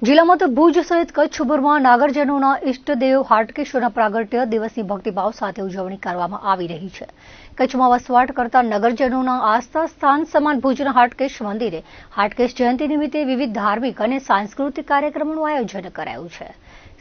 જિલ્લામાં તો ભુજ સહિત કચ્છભરમાં નાગરજનોના ઇષ્ટદેવ હાટકેશ્વરના પ્રાગટ્ય દિવસની ભક્તિભાવ સાથે ઉજવણી કરવામાં આવી રહી છે। કચ્છમાં વસવાટ કરતા નગરજનોના આસ્થા સ્થાન સમાન ભુજના હાટકેશ મંદિરે હાટકેશ જયંતિ નિમિત્તે વિવિધ ધાર્મિક અને સાંસ્કૃતિક કાર્યક્રમોનું આયોજન કરાયું છે।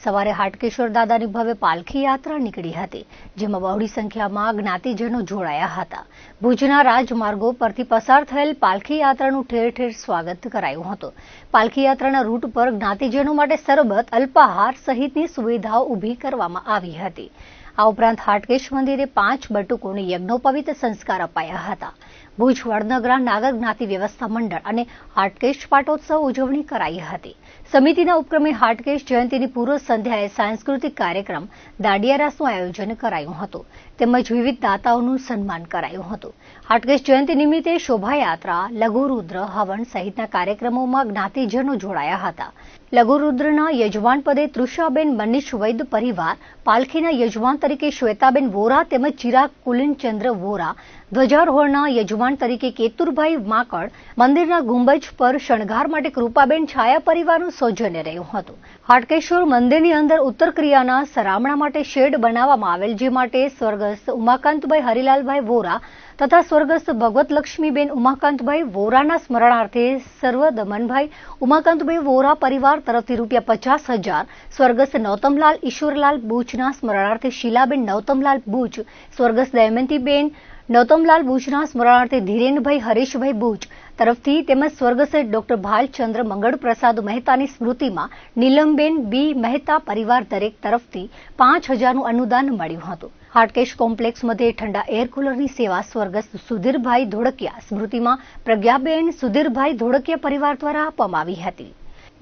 સવારે હાટકેશ્વર દાદાની ભવ્ય પાલખી યાત્રા નીકળી હતી, જેમાં બહોળી સંખ્યામાં જ્ઞાતિજનો જોડાયા હતા। ભુજના રાજમાર્ગો પરથી પસાર થયેલ પાલખી યાત્રાનું ઠેર ઠેર સ્વાગત કરાયું હતું। પાલખી યાત્રાના રૂટ પર જ્ઞાતિજનો માટે સરબત, અલ્પાહાર સહિતની સુવિધાઓ ઊભી કરવામાં આવી હતી। આ ઉપરાંત હાટકેશ મંદિરે 5 બટુકોને યજ્ઞોપવિત સંસ્કાર અપાયા હતા। ભુજ વડનગરા નાગર જ્ઞાતિ વ્યવસ્થા મંડળ અને હાટકેશ પાટોત્સવ ઉજવણી કરાઈ હતી। સમિતિના ઉપક્રમે હાટકેશ જયંતિની પૂર્વ સંધ્યાએ સાંસ્કૃતિક કાર્યક્રમ દાંડિયા રાસનું આયોજન કરાયું હતું, તેમજ વિવિધ દાતાઓનું સન્માન કરાયું હતું। હાટકેશ જયંતિ નિમિત્તે શોભાયાત્રા, લઘુરુદ્ર, હવન સહિતના કાર્યક્રમોમાં જ્ઞાતિજનો જોડાયા હતા। લઘુરુદ્રના યજમાન પદે તૃષાબેન મનીષ વૈદ પરિવાર, પાલખીના યજમાન તરીકે શ્વેતાબેન વોરા તેમજ ચિરાગ કુલિનચંદ્ર વોરા, ધ્વજારોહણના યજમાન તરીકે કેતુરભાઈ માકડ, મંદિરના ગુંબજ પર શણગાર માટે કૃપાબેન છાયા પરિવારનું સૌજન્ય રહ્યું હતું। હાટકેશ્વર મંદિરની અંદર ઉત્તર ક્રિયાના સરામણા માટે શેડ બનાવવામાં આવેલ, જે માટે સ્વર્ગસ્થ ઉમાકાંતભાઈ હરિલાલભાઈ વોરા તથા સ્વર્ગસ્થ ભગવત લક્ષ્મીબેન ઉમાકાંતભાઈ વોરાના સ્મરણાર્થે સર્વદમનભાઈ ઉમાકાંતભાઈ વોરા પરિવાર તરફથી ₹50,000, સ્વર્ગસ્થ નૌતમલાલ ઈશ્વરલાલ બુચના સ્મરણાર્થે શીલાબેન નૌતમલાલ બુચ, સ્વર્ગસ્થ દમયંતીબેન નૌતમલાલ બુચના સ્મરણાર્થે ધીરેનભાઈ હરેશભાઈ બુચ તરફથી તેમજ સ્વર્ગસ્થ ડોક્ટર ભાલચંદ્ર મંગળપ્રસાદ મહેતાની સ્મૃતિમાં નીલમબેન બી મહેતા પરિવાર દરેક તરફથી 5,000નું અનુદાન મળ્યું હતું। હાટકેશ કોમ્પ્લેક્સ મધ્યે ઠંડા એર કુલરની સેવા સ્વર્ગસ્થ સુધીરભાઈ ધોળકિયા સ્મૃતિમાં પ્રજ્ઞાબેન સુધીરભાઈ ધોળકિયા પરિવાર દ્વારા આપવામાં આવી હતી।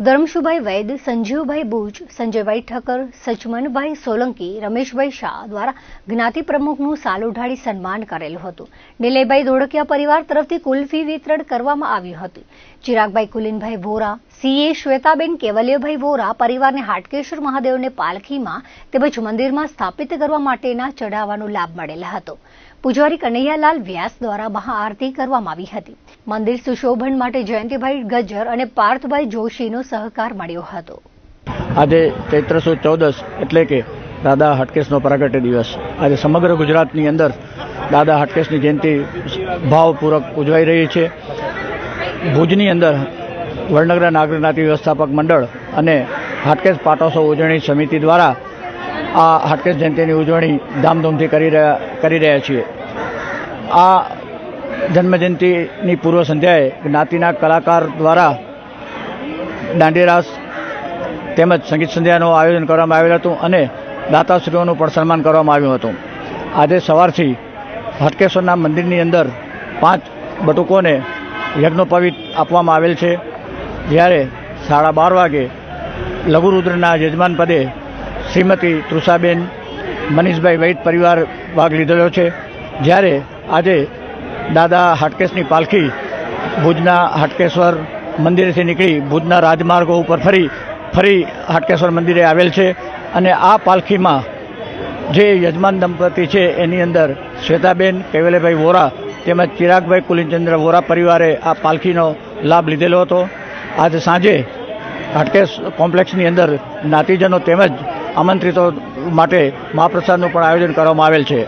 ધર્મશુભાઈ વૈદ, સંજીવભાઈ બુચ, સંજયભાઈ ઠક્કર, સચમનભાઈ સોલંકી, રમેશભાઈ શાહ દ્વારા જ્ઞાતિ પ્રમુખનું સાલ ઉઢાડી સન્માન કરેલું હતું। નિલયભાઈ ધોળકિયા પરિવાર તરફથી કુલ્ફી વિતરણ કરવામાં આવ્યું હતું। ચિરાગભાઈ કુલિનભાઈ વોરા, સીએ શ્વેતાબેન કેવલ્યભાઈ વોરા પરિવારને હાટકેશ્વર મહાદેવને પાલખીમાં તેમજ મંદિરમાં સ્થાપિત કરવા માટેના ચઢાવવાનો લાભ મળેલ હતો। પૂજારી કનૈયાલાલ વ્યાસ દ્વારા મહાઆરતી કરવામાં આવી હતી। મંદિર સુશોભન માટે જયંતિભાઈ ગજ્જર અને પાર્થભાઈ જોશીનો સહકાર મળ્યો હતો। આજે ચૈત્ર સુદ 14 એટલે કે દાદા હાટકેશનો પ્રાગટ્ય દિવસ આજે સમગ્ર ગુજરાતની અંદર દાદા હાટકેશની જયંતિ ભાવપૂર્વક ઉજવાઈ રહી છે। ભુજની અંદર વડનગરા નાગર જ્ઞાતિ વ્યવસ્થાપક મંડળ અને હાટકેશ પાટોત્સવ ઉજવણી સમિતિ દ્વારા આ હાટકેશ જયંતિની ઉજવણી ધામધૂમથી કરી રહ્યા છીએ। આ જન્મજયંતિની પૂર્વ સંધ્યાએ જ્ઞાતિના કલાકાર દ્વારા દાંડિયા રાસ તેમજ સંગીત સંધ્યાનું આયોજન કરવામાં આવેલ હતું અને દાતાશ્રીઓનું પણ સન્માન કરવામાં આવ્યું હતું। આજે સવારથી હાટકેશ્વરના મંદિરની અંદર 5 બટુકોને યજ્ઞોપવિત આપવામાં આવેલ છે, જ્યારે 12:30 વાગે લઘુરુદ્રના યજમાન પદે શ્રીમતી તૃષાબેન મનીષભાઈ વૈદ પરિવાર ભાગ લીધેલો છે, જ્યારે આજે દાદા હાટકેશની પાલખી ભુજના હાટકેશ્વર મંદિરેથી નીકળી ભુજના રાજમાર્ગો ઉપર ફરી હાટકેશ્વર મંદિરે આવેલ છે અને આ પાલખીમાં જે યજમાન દંપતી છે એની અંદર શ્વેતાબેન કેવલ્યભાઈ વોરા તેમજ ચિરાગભાઈ કુલિનચંદ્ર વોરા પરિવારે આ પાલખીનો લાભ લીધેલો હતો। આજે સાંજે હાટકેશ કોમ્પ્લેક્સની અંદર જ્ઞાતિજનો તેમજ આમંત્રિતો માટે મહાપ્રસાદનું પણ આયોજન કરવામાં આવેલ છે।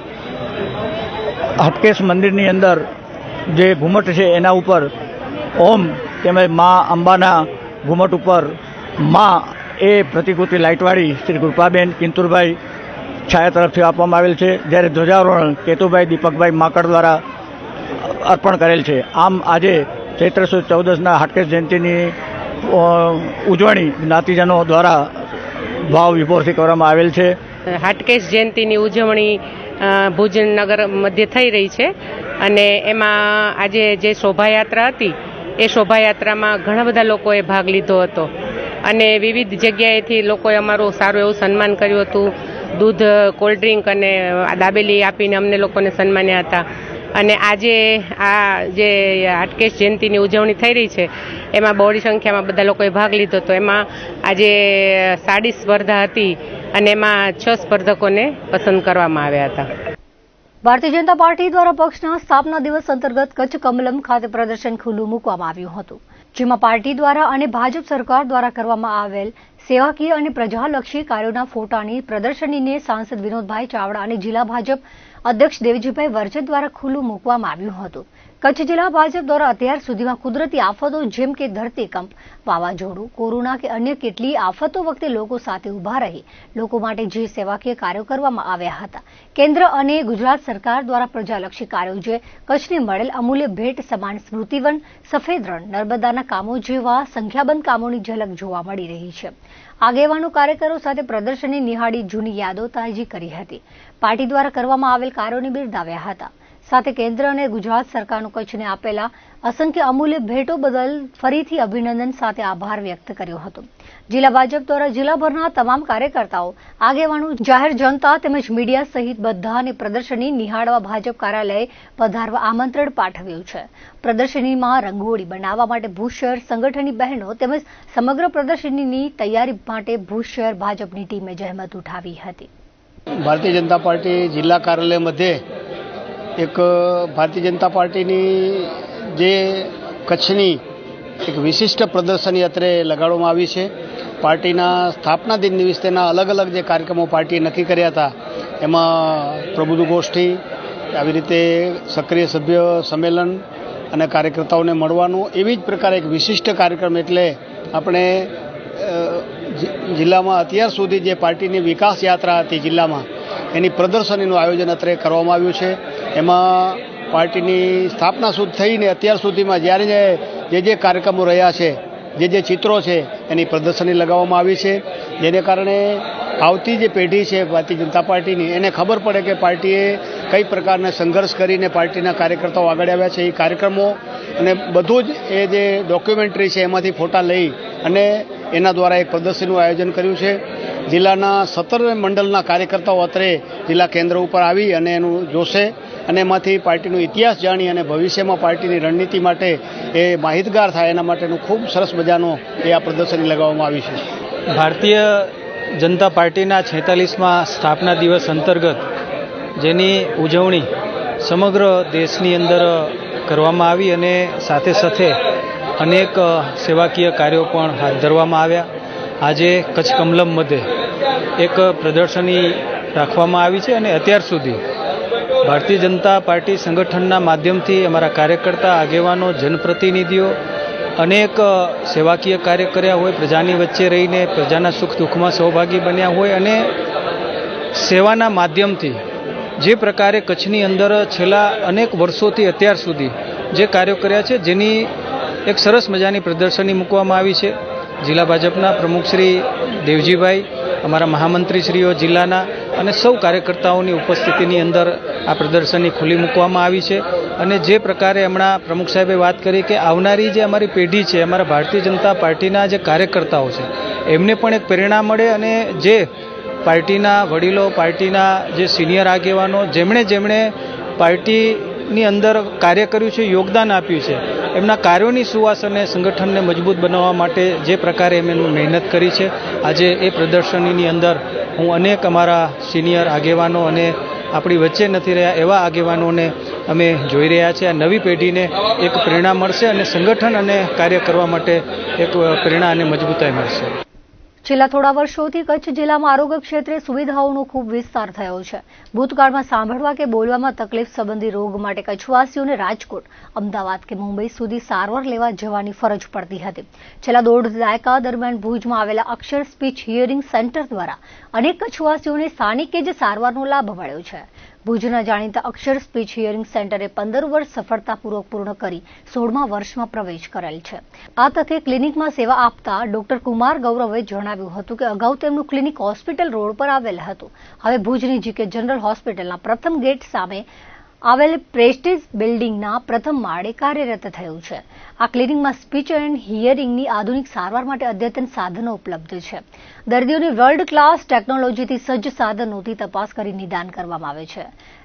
હાટકેશ મંદિરની અંદર જે ઘુમટ છે એના ઉપર ઓમ તેમજ મા અંબાના ઘુમટ ઉપર મા એ પ્રતિકૃતિ લાઇટવાળી શ્રી કૃપાબેન કિંતુરભાઈ છાયા તરફથી આપવામાં આવેલ છે, જ્યારે ધ્વજારોહણ કેતુભાઈ દીપકભાઈ માકડ દ્વારા અર્પણ કરેલ છે। આમ આજે ચૈત્ર સુદ 14ના હાટકેશ જયંતિની ઉજવણી જ્ઞાતિજનો દ્વારા ભાવ વિભોરથી કરવામાં આવેલ છે। હાટકેશ જયંતિની ઉજવણી ભુજ નગર મધ્ય થઈ રહી છે અને એમાં આજે જે શોભાયાત્રા હતી એ શોભાયાત્રામાં ઘણા બધા લોકોએ ભાગ લીધો હતો અને વિવિધ જગ્યાએથી લોકોએ અમારું સારું એવું સન્માન કર્યું હતું। દૂધ, કોલ્ડ ડ્રિંક અને દાબેલી આપીને અમને લોકોને સન્માન્યા હતા અને આજે આ જે હાટકેશ જયંતિની ઉજવણી થઈ રહી છે એમાં બહોળી સંખ્યામાં બધા લોકોએ ભાગ લીધો હતો। એમાં આજે સાડી સ્પર્ધા હતી અને એમાં 6 સ્પર્ધકોને પસંદ કરવામાં આવ્યા હતા। ભારતીય જનતા પાર્ટી દ્વારા પક્ષના સ્થાપના દિવસ અંતર્ગત કચ્છ કમલમ ખાતે પ્રદર્શન ખુલ્લું મૂકવામાં આવ્યું હતું। જેમાં પાર્ટી દ્વારા અને ભાજપ સરકાર દ્વારા કરવામાં આવેલ સેવાકીય અને પ્રજાલક્ષી કાર્યોના ફોટાની પ્રદર્શનીને સાંસદ વિનોદભાઈ ચાવડા અને જિલ્લા ભાજપ અધ્યક્ષ દેવજીભાઈ વરજત દ્વારા ખુલ્લું મૂકવામાં આવ્યું હતું. કચ્છ જિલ્લા ભાજપ દ્વારા અત્યાર સુધીમાં કુદરતી આફતો જેમ કે ધરતીકંપ, વાવાઝોડું, કોરોના કે અન્ય કેટલીય આફતો વખતે લોકો સાથે ઉભા રહી લોકો માટે જે સેવાકીય કાર્યો કરવામાં આવ્યા હતા, કેન્દ્ર અને ગુજરાત સરકાર દ્વારા પ્રજાલક્ષી કાર્યો જે કચ્છને મળેલ અમૂલ્ય ભેટ સમાન સ્મૃતિવન, સફેદ રણ, નર્મદાના કામો જેવા સંખ્યાબંધ કામોની ઝલક જોવા મળી રહી છે. આગેવાનો કાર્યકરો સાથે પ્રદર્શનને નિહાળી જૂની યાદો તાજી કરી હતી. પાર્ટી દ્વારા કરવામાં આવેલ કાર્યોને બિરદાવ્યા હતા. સાથે કેન્દ્ર અને ગુજરાત સરકારનું કચ્છને આપેલા અસંખ્ય અમૂલ્ય ભેટો બદલ ફરીથી અભિનંદન સાથે આભાર વ્યક્ત કર્યો હતો. જિલ્લા ભાજપ દ્વારા જિલ્લાભરના તમામ કાર્યકર્તાઓ, આગેવાનો, જાહેર જનતા તેમજ મીડિયા સહિત બધાને પ્રદર્શની નિહાળવા ભાજપ કાર્યાલયે પધારવા આમંત્રણ પાઠવ્યું છે. પ્રદર્શનીમાં રંગોળી બનાવવા માટે ભુજ શહેર સંગઠનની બહેનો તેમજ સમગ્ર પ્રદર્શનીની તૈયારી માટે ભુજ શહેર ભાજપની ટીમે જહેમત ઉઠાવી હતી. ભારતીય જનતા પાર્ટી જિલ્લા કાર્યાલય મધ્યે એક ભારતીય જનતા પાર્ટીની જે કચ્છની એક વિશિષ્ટ પ્રદર્શની અત્રે લગાડવામાં આવી છે. પાર્ટીના સ્થાપના દિન નિમિત્તેના અલગ અલગ જે કાર્યક્રમો પાર્ટીએ નક્કી કર્યા હતા એમાં પ્રબુદ્ધ ગોષ્ઠી, આવી રીતે સક્રિય સભ્ય સંમેલન અને કાર્યકર્તાઓને મળવાનું, એવી જ પ્રકારે એક વિશિષ્ટ કાર્યક્રમ એટલે આપણે જિલ્લામાં અત્યાર સુધી જે પાર્ટીની વિકાસ યાત્રા હતી જિલ્લામાં એની પ્રદર્શનીનું આયોજન અત્રે કરવામાં આવ્યું છે. એમાં પાર્ટીની સ્થાપના થઈને અત્યાર સુધીમાં જ્યારે જે કાર્યક્રમો રહ્યા છે, જે ચિત્રો છે એની પ્રદર્શની લગાવવામાં આવી છે. જેને કારણે આવતી જે પેઢી છે ભારતીય જનતા પાર્ટીની એને ખબર પડે કે પાર્ટીએ કઈ પ્રકારના સંઘર્ષ કરીને પાર્ટીના કાર્યકર્તાઓ આગળ આવ્યા છે. એ કાર્યક્રમો અને બધું જ એ જે ડોક્યુમેન્ટરી છે એમાંથી ફોટા લઈ અને એના દ્વારા એક પ્રદર્શનનું આયોજન કર્યું છે. જિલ્લાના 17 મંડળના કાર્યકર્તાઓ અત્રે જિલ્લા કેન્દ્ર ઉપર આવી અને એનું જોશે અને એમાંથી પાર્ટીનો ઇતિહાસ જાણી અને ભવિષ્યમાં પાર્ટીની રણનીતિ માટે એ માહિતગાર થાય એના માટેનું ખૂબ સરસ મજાનો એ આ પ્રદર્શની લગાવવામાં આવી છે. ભારતીય જનતા પાર્ટીના 46મા સ્થાપના દિવસ અંતર્ગત જેની ઉજવણી સમગ્ર દેશની અંદર કરવામાં આવી અને સાથે સાથે અનેક સેવાકીય કાર્યો પણ હાથ ધરવામાં આવ્યા. આજે કચ્છ કમલમ મધ્યે એક પ્રદર્શની રાખવામાં આવી છે અને અત્યાર સુધી ભારતીય જનતા પાર્ટી સંગઠનના માધ્યમથી અમારા કાર્યકર્તા, આગેવાનો, જનપ્રતિનિધિઓ અનેક સેવાકીય કાર્ય કર્યા હોય, પ્રજાની વચ્ચે રહીને પ્રજાના સુખ દુઃખમાં સહભાગી બન્યા હોય અને સેવાના માધ્યમથી જે પ્રકારે કચ્છની અંદર છેલ્લા અનેક વર્ષોથી અત્યાર સુધી જે કાર્યો કર્યા છે જેની એક સરસ મજાની પ્રદર્શની મૂકવામાં આવી છે. જિલ્લા ભાજપના પ્રમુખ શ્રી દેવજીભાઈ, અમારા મહામંત્રીશ્રીઓ જિલ્લાના અને સૌ કાર્યકર્તાઓની ઉપસ્થિતિની અંદર આ પ્રદર્શની ખુલ્લી મૂકવામાં આવી છે. અને જે પ્રકારે હમણાં પ્રમુખ સાહેબે વાત કરી કે આવનારી જે અમારી પેઢી છે, અમારા ભારતીય જનતા પાર્ટીના જે કાર્યકર્તાઓ છે એમને પણ એક પ્રેરણા મળે અને જે પાર્ટીના વડીલો, પાર્ટીના જે સિનિયર આગેવાનો જેમણે પાર્ટીની અંદર કાર્ય કર્યું છે, યોગદાન આપ્યું છે, એમના કાર્યોની સુવાસ અને સંગઠનને મજબૂત બનાવવા માટે જે પ્રકારે એમણે મહેનત કરી છે, આજે એ પ્રદર્શનીની અંદર હું અનેક અમારા સિનિયર આગેવાનો અને આપણી વચ્ચે નથી રહ્યા એવા આગેવાનોને અમે જોઈ રહ્યા છીએ. આ નવી પેઢીને એક પ્રેરણા મળશે અને સંગઠન અને કાર્ય કરવા માટે એક પ્રેરણા અને મજબૂતાઈ મળશે. છેલ્લા થોડા વર્ષોથી કચ્છ જિલ્લામાં આરોગ્ય ક્ષેત્રે સુવિધાઓનો ખૂબ વિસ્તાર થયો છે. ભૂતકાળમાં સાંભળવા કે બોલવામાં તકલીફ સંબંધી રોગ માટે કચ્છવાસીઓને રાજકોટ, અમદાવાદ કે મુંબઈ સુધી સારવાર લેવા જવાની ફરજ પડતી હતી. છેલ્લા 1.5 દાયકા દરમિયાન ભુજમાં આવેલા અક્ષર સ્પીચ હિયરિંગ સેન્ટર દ્વારા અનેક કચ્છવાસીઓને સ્થાનિકે જ સારવારનો લાભ મળ્યો છે. ભુજના જાણીતા અક્ષર સ્પીચ હિયરિંગ સેન્ટરે 15 વર્ષ સફળતાપૂર્વક પૂર્ણ કરી 16મા વર્ષમાં પ્રવેશ કરેલ છે. આ તથે ક્લિનિકમાં સેવા આપતા ડોક્ટર કુમાર ગૌરવે જણાવ્યું હતું કે અગાઉ તેમનું ક્લિનિક હોસ્પિટલ રોડ પર આવેલ હતું. હવે ભુજની જીકે જનરલ હોસ્પિટલના પ્રથમ ગેટ સામે આવેલ પ્રેસ્ટીજ બિલ્ડિંગના પ્રથમ માળે કાર્યરત થયું છે. આ ક્લિનિકમાં સ્પીચ એન્ડ હિયરિંગની આધુનિક સારવાર માટે અદ્યતન સાધનો ઉપલબ્ધ છે. દર્દીઓની વર્લ્ડ ક્લાસ ટેકનોલોજીથી સજ્જ સાધનોથી તપાસ કરી નિદાન કરવામાં આવે છે.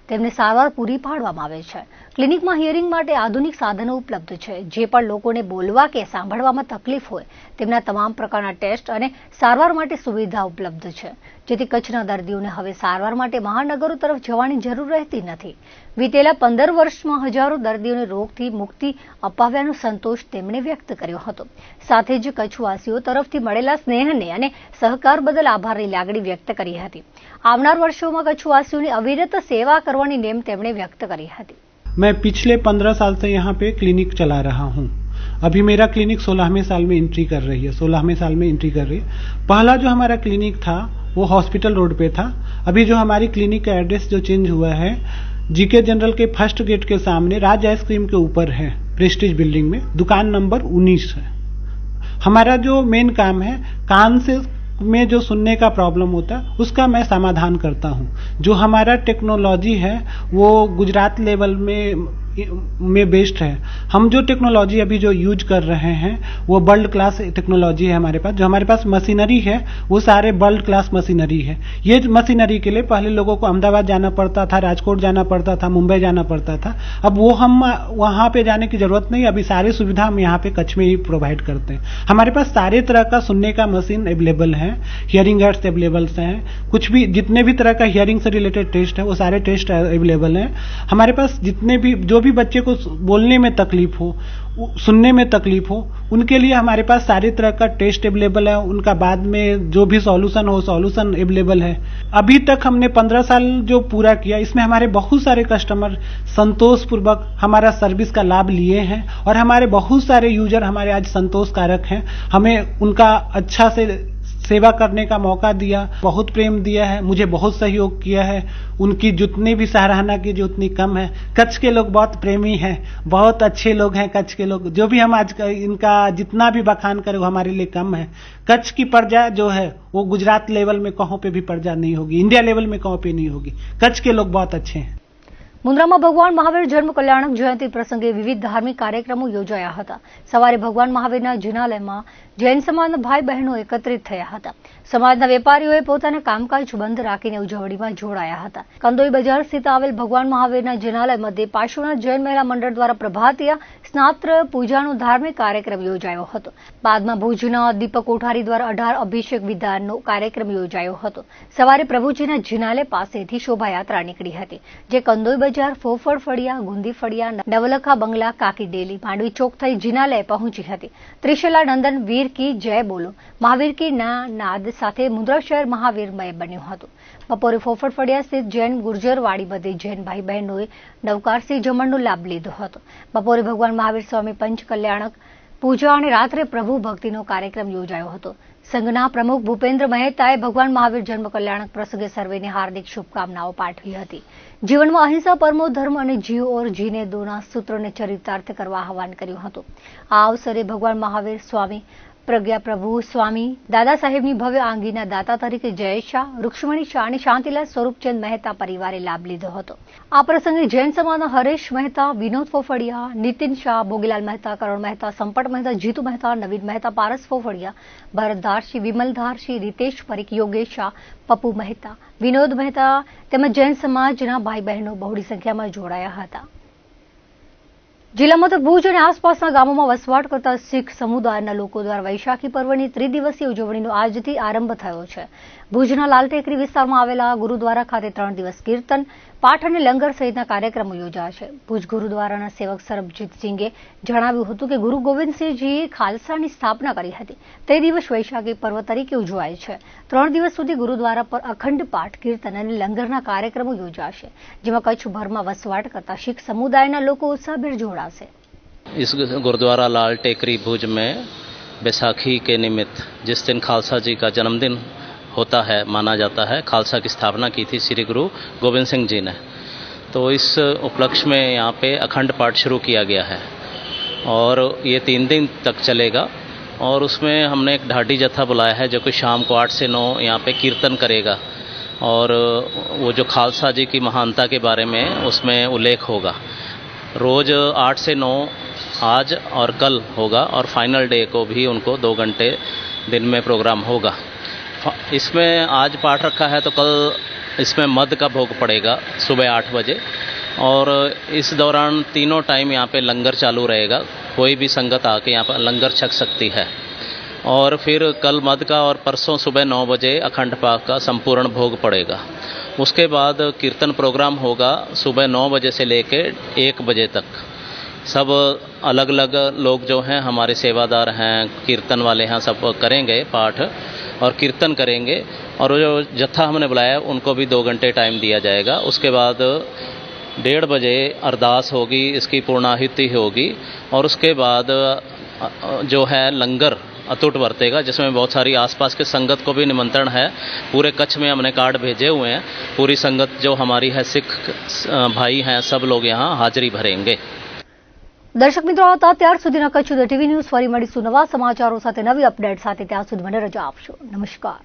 તેમને સારવાર પૂરી પાડવામાં આવે છે. ક્લિનિકમાં હિયરિંગ માટે આધુનિક સાધનો ઉપલબ્ધ છે, જે પણ લોકોને બોલવા કે સાંભળવામાં તકલીફ હોય તેમના તમામ પ્રકારના ટેસ્ટ અને સારવાર માટે સુવિધા ઉપલબ્ધ છે, જેથી કચ્છના દર્દીઓને હવે સારવાર માટે મહાનગરો તરફ જવાની જરૂર રહેતી નથી. વિતેલા 15 વર્ષમાં હજારો દર્દીઓને રોગથી મુક્તિ અપાવ્યાનો સંતોષ તેમણે વ્યક્ત કર્યો હતો. સાથે જ કચ્છવાસીઓ તરફથી મળેલા સ્નેહને અને સહકાર બદલ આભારની લાગણી વ્યક્ત કરી હતી. આવનાર વર્ષોમાં કચ્છવાસીઓની અવિરત સેવા કરવાની નેમ તેમણે વ્યક્ત કરી હતી. मैं पिछले 15 साल से यहाँ पे क्लिनिक चला रहा हूँ. अभी मेरा क्लिनिक 16वें साल में एंट्री कर रही है. 16वें साल में एंट्री कर रही है. पहला जो हमारा क्लिनिक था वो हॉस्पिटल रोड पे था. अभी जो हमारी क्लिनिक का एड्रेस जो चेंज हुआ है, जीके जनरल के फर्स्ट गेट के सामने राज आइसक्रीम के ऊपर है, प्रेस्टीज बिल्डिंग में, दुकान नंबर 19 है. हमारा जो मेन काम है, कान से में जो सुनने का प्रॉब्लम होता है उसका मैं समाधान करता हूँ. जो हमारा टेक्नोलॉजी है वो गुजरात लेवल में बेस्ड है. हम जो टेक्नोलॉजी अभी जो यूज कर रहे हैं वो वर्ल्ड क्लास टेक्नोलॉजी है हमारे पास. जो हमारे पास मशीनरी है वो सारे वर्ल्ड क्लास मशीनरी है. ये मशीनरी के लिए पहले लोगों को अहमदाबाद जाना पड़ता था, राजकोट जाना पड़ता था, मुंबई जाना पड़ता था. अब वो हम वहाँ पे जाने की जरूरत नहीं. अभी सारी सुविधा हम यहाँ पे कच्छ में ही प्रोवाइड करते हैं. हमारे पास सारे तरह का सुनने का मशीन अवेलेबल है, हियरिंग एड्स अवेलेबल हैं, कुछ भी जितने भी तरह का हियरिंग से रिलेटेड टेस्ट है वो सारे टेस्ट अवेलेबल हैं. हमारे पास जितने भी जो भी बच्चे को बोलने में तकलीफ हो, सुनने में तकलीफ हो, उनके लिए हमारे पास सारे तरह का टेस्ट अवेलेबल है. उनका बाद में जो भी सॉल्यूशन हो, सॉल्यूशन अवेलेबल है. अभी तक हमने 15 साल जो पूरा किया, इसमें हमारे बहुत सारे कस्टमर संतोषपूर्वक हमारा सर्विस का लाभ लिए हैं और हमारे बहुत सारे यूजर हमारे आज संतोषकारक हैं. हमें उनका अच्छा से सेवा करने का मौका दिया, बहुत प्रेम दिया है, मुझे बहुत सहयोग किया है. उनकी जितनी भी सराहना की जो उतनी कम है. कच्छ के लोग बहुत प्रेमी हैं, बहुत अच्छे लोग हैं कच्छ के लोग. जो भी हम आज इनका जितना भी बखान करें वो हमारे लिए कम है. कच्छ की प्रजा जो है वो गुजरात लेवल में कहीं पे भी प्रजा नहीं होगी, इंडिया लेवल में कहीं पे नहीं होगी. कच्छ के लोग बहुत अच्छे हैं. મુન્દ્રામાં ભગવાન મહાવીર જન્મ કલ્યાણક જયંતિ પ્રસંગે વિવિધ ધાર્મિક કાર્યક્રમો યોજાયા હતા. સવારે ભગવાન મહાવીરના જિનાલયમાં જૈન સમાજના ભાઈ બહેનો એકત્રિત થયા હતા. સમાજના વેપારીઓએ પોતાના કામકાજ બંધ રાખીને ઉજવણીમાં જોડાયા હતા. કંદોઈ બજાર સ્થિત આવેલ ભગવાન મહાવીરના જિનાલય મધ્યે પાર્શ્વનાથ જૈન મહિલા મંડળ દ્વારા પ્રભાતિયા સ્નાત્ર પૂજાનો ધાર્મિક કાર્યક્રમ યોજાયો હતો. બાદમાં ભુજના દીપક કોઠારી દ્વારા 18 અભિષેક વિધાનનો કાર્યક્રમ યોજાયો હતો. સવારે પ્રભુજીના જિનાલય પાસેથી શોભાયાત્રા નીકળી હતી, જે કંદોઈ બજાર, ફોફળ ફળિયા, ગુંદી ફળિયા, નવલખા બંગલા, કાકી ડેલી, માંડવી ચોક થઈ જિનાલય પહોંચી હતી. ત્રિશલા નંદન વીર કી જય બોલો, મહાવીર કી ના નાદ સાથે મુન્દ્રા શહેર મહાવીરમય બન્યું હતું. બપોરે ફોફળ ફળિયા સ્થિત જૈન ગુર્જરવાડી મધ્યે જૈન ભાઈ બહેનોએ નવકારસી જમણનો લાભ લીધો હતો. બપોરે ભગવાન મહાવીર સ્વામી પંચ કલ્યાણક પૂજા અને રાત્રે પ્રભુ ભક્તિનો કાર્યક્રમ યોજાયો હતો. સંઘના પ્રમુખ ભૂપેન્દ્ર મહેતાએ ભગવાન મહાવીર જન્મ કલ્યાણક પ્રસંગે સર્વેને હાર્દિક શુભકામનાઓ પાઠવી હતી. જીવનમાં અહિંસા પરમો ધર્મ અને જીવ ઓર જીને દોના સૂત્રોને ચરિતાર્થ કરવા આહવાન કર્યું હતું. આ અવસરે ભગવાન મહાવીર સ્વામી, પ્રજ્ઞા પ્રભુ સ્વામી, દાદા સાહેબની ભવ્ય આંગીના દાતા તરીકે જય શાહ, રૂક્ષ્મણી શાહ અને શાંતિલાલ સ્વરૂપચંદ મહેતા પરિવારે લાભ લીધો હતો. આ પ્રસંગે જૈન સમાજના હરેશ મહેતા, વિનોદ ફોફડિયા, નીતિન શાહ, ભોગીલાલ મહેતા, કરણ મહેતા, સંપટ મહેતા, જીતુ મહેતા, નવીન મહેતા, પારસ ફોફડિયા, ભરત ધારશી, વિમલ ધારશી, રીતેશ પરીખ, યોગેશ શાહ, પપ્પુ મહેતા, વિનોદ મહેતા તેમજ જૈન સમાજના ભાઈ બહેનો બહોળી સંખ્યામાં જોડાયા હતા. જિલ્લા મથક ભુજ અને આસપાસના ગામોમાં વસવાટ કરતા શીખ સમુદાયના લોકો દ્વારા વૈશાખી પર્વની ત્રિદિવસીય ઉજવણીનો આજથી આરંભ થયો છે. ભુજના લાલટેકરી વિસ્તારમાં આવેલા ગુરુદ્વારા ખાતે 3 દિવસ કીર્તન, પાઠ અને લંગર સહિતના કાર્યક્રમો યોજાશે. ભુજ ગુરુદ્વારાના સેવક સરબજીતસિંહે જણાવ્યું હતું કે ગુરુ ગોવિંદસિંહજીએ ખાલસાની સ્થાપના કરી હતી. તે દિવસ વૈશાખી પર્વ તરીકે ઉજવાય છે. 3 દિવસ સુધી ગુરુદ્વારા પર અખંડ પાઠ, કીર્તન અને લંગરના કાર્યક્રમો યોજાશે, જેમાં કચ્છભરમાં વસવાટ કરતા શીખ સમુદાયના લોકો ઉત્સાહભેર જોડાશે. इस गुरुद्वारा लाल टेकरी भुज में बैसाखी के निमित्त जिस दिन खालसा जी का जन्मदिन होता है, माना जाता है, खालसा की स्थापना की थी श्री गुरु गोविंद सिंह जी ने, तो इस उपलक्ष्य में यहाँ पे अखंड पाठ शुरू किया गया है और ये 3 दिन तक चलेगा. और उसमें हमने एक ढाडी जत्था बुलाया है जो कि शाम को 8 से 9 यहाँ पे कीर्तन करेगा और वो जो खालसा जी की महानता के बारे में उसमें उल्लेख होगा. रोज़ 8 से 9 आज और कल होगा और फाइनल डे को भी उनको 2 घंटे दिन में प्रोग्राम होगा. इसमें आज पाठ रखा है तो कल इसमें मध का भोग पड़ेगा सुबह 8 बजे और इस दौरान तीनों टाइम यहाँ पे लंगर चालू रहेगा। कोई भी संगत आके यहाँ पर लंगर छक सकती है। और फिर कल मध का और परसों सुबह 9 बजे अखंड पाक का संपूर्ण भोग पड़ेगा। उसके बाद कीर्तन प्रोग्राम होगा सुबह 9 बजे से लेके 1 बजे तक। सब अलग अलग लोग जो हैं हमारे सेवादार हैं, कीर्तन वाले हैं, सब करेंगे पाठ और कीर्तन करेंगे। और जो जत्था हमने बुलाया है उनको भी 2 घंटे टाइम दिया जाएगा। उसके बाद 1:30 बजे अरदास होगी, इसकी पूर्णाहुति होगी और उसके बाद जो है लंगर अटूट बरतेगा, जिसमें बहुत सारी आसपास के संगत को भी निमंत्रण है। पूरे कच्छ में हमने कार्ड भेजे हुए हैं। पूरी संगत जो हमारी है, सिख भाई हैं, सब लोग यहाँ हाजिरी भरेंगे। દર્શક મિત્રો, આવતા ત્યાર સુધીના કચ્છ ટીવી ન્યૂઝ ફરી મળીશું નવા સમાચારો સાથે, નવી અપડેટ સાથે. ત્યાં સુધી મને રજા આપશો. નમસ્કાર.